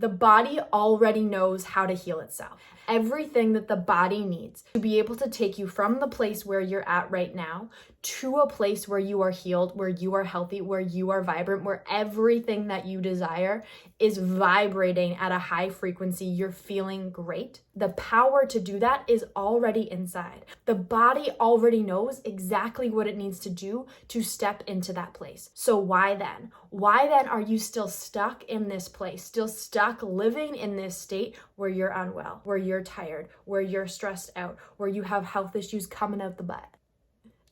The body already knows how to heal itself. Everything that the body needs to be able to take you from the place where you're at right now to a place where you are healed, where you are healthy, where you are vibrant, where everything that you desire is vibrating at a high frequency. You're feeling great. The power to do that is already inside. The body already knows exactly what it needs to do to step into that place. So why then? Why then are you still stuck in this place, still stuck living in this state where you're unwell, where you're tired, where you're stressed out, where you have health issues coming out the butt?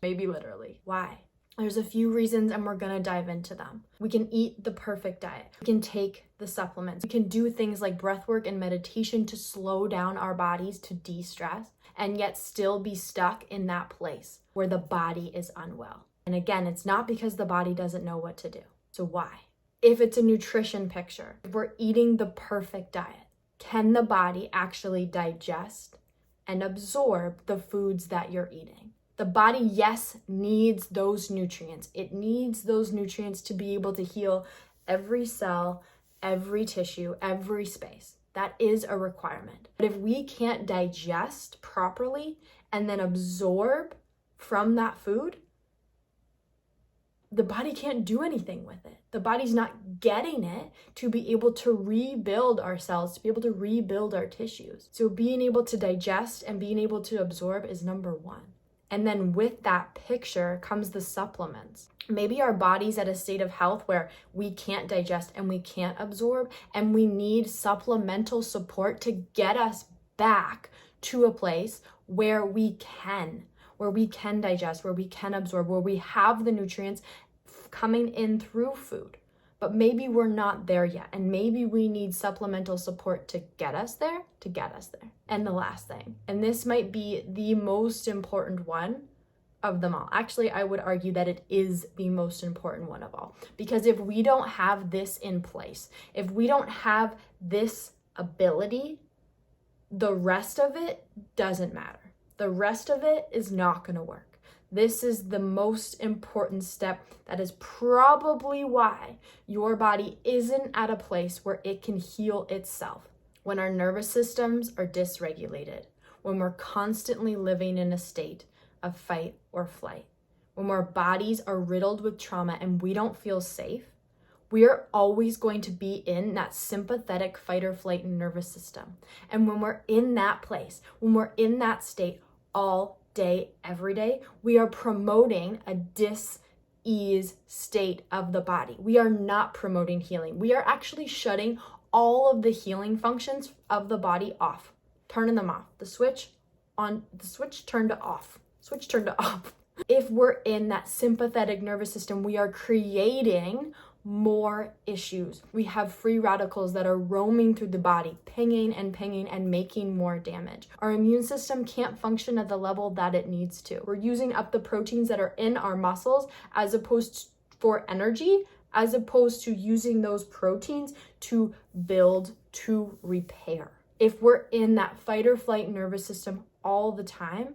Maybe literally. Why? There's a few reasons and we're gonna dive into them. We can eat the perfect diet. We can take the supplements. We can do things like breathwork and meditation to slow down our bodies to de-stress and yet still be stuck in that place where the body is unwell. And again, it's not because the body doesn't know what to do. So why? If it's a nutrition picture, if we're eating the perfect diet, can the body actually digest and absorb the foods that you're eating? The body, yes, needs those nutrients. It needs those nutrients to be able to heal every cell, every tissue, every space. That is a requirement. But if we can't digest properly and then absorb from that food, the body can't do anything with it. The body's not getting it to be able to rebuild our cells, to be able to rebuild our tissues. So being able to digest and being able to absorb is number one. And then with that picture comes the supplements. Maybe our body's at a state of health where we can't digest and we can't absorb, and we need supplemental support to get us back to a place where we can digest, where we can absorb, where we have the nutrients coming in through food. But maybe we're not there yet, and maybe we need supplemental support to get us there, And the last thing, and this might be the most important one of them all. Actually, I would argue that it is the most important one of all, because if we don't have this in place, if we don't have this ability, the rest of it doesn't matter. The rest of it is not going to work. This is the most important step. That is probably why your body isn't at a place where it can heal itself. When our nervous systems are dysregulated, when we're constantly living in a state of fight or flight, when our bodies are riddled with trauma and we don't feel safe, we are always going to be in that sympathetic fight or flight nervous system. And when we're in that place, when we're in that state all day, every day, we are promoting a dis-ease state of the body. We are not promoting healing. We are actually shutting all of the healing functions of the body off, turning them off. The switch turned to off. If we're in that sympathetic nervous system, we are creating more issues. We have free radicals that are roaming through the body, pinging and making more damage. Our immune system can't function at the level that it needs to. We're using up the proteins that are in our muscles for energy, as opposed to using those proteins to build, to repair. If we're in that fight or flight nervous system all the time,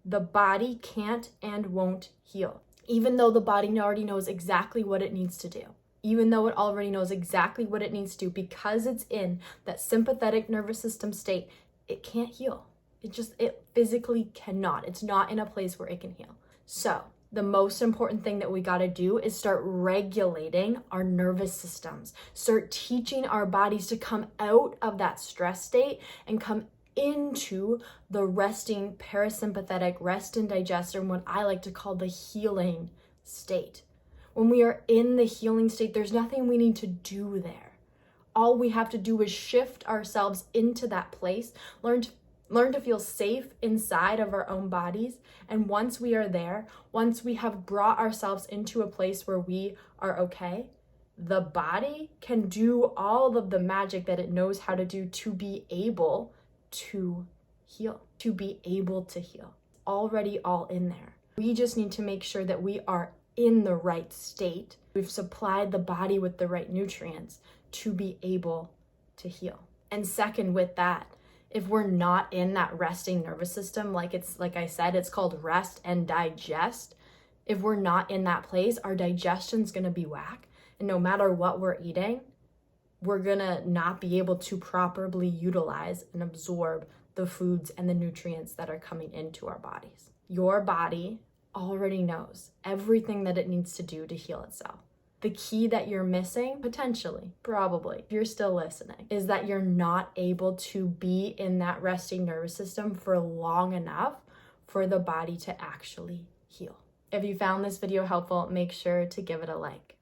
the body can't and won't heal. Even though the body already knows exactly what it needs to do. Because it's in that sympathetic nervous system state, it can't heal. It physically cannot. It's not in a place where it can heal. So the most important thing that we got to do is start regulating our nervous systems. Start teaching our bodies to come out of that stress state and come into the resting parasympathetic rest and digest, or what I like to call the healing state. When we are in the healing state, there's nothing we need to do there. All we have to do is shift ourselves into that place, learn to feel safe inside of our own bodies. And once we are there, once we have brought ourselves into a place where we are okay, the body can do all of the magic that it knows how to do to be able to heal, already all in there. We just need to make sure that we are in the right state. We've supplied the body with the right nutrients to be able to heal. And second, with that, if we're not in that resting nervous system, like I said, it's called rest and digest. If we're not in that place, our digestion's gonna be whack. And no matter what we're eating, we're gonna not be able to properly utilize and absorb the foods and the nutrients that are coming into our bodies. Your body already knows everything that it needs to do to heal itself. The key that you're missing, potentially, probably, if you're still listening, is that you're not able to be in that resting nervous system for long enough for the body to actually heal. If you found this video helpful, make sure to give it a like.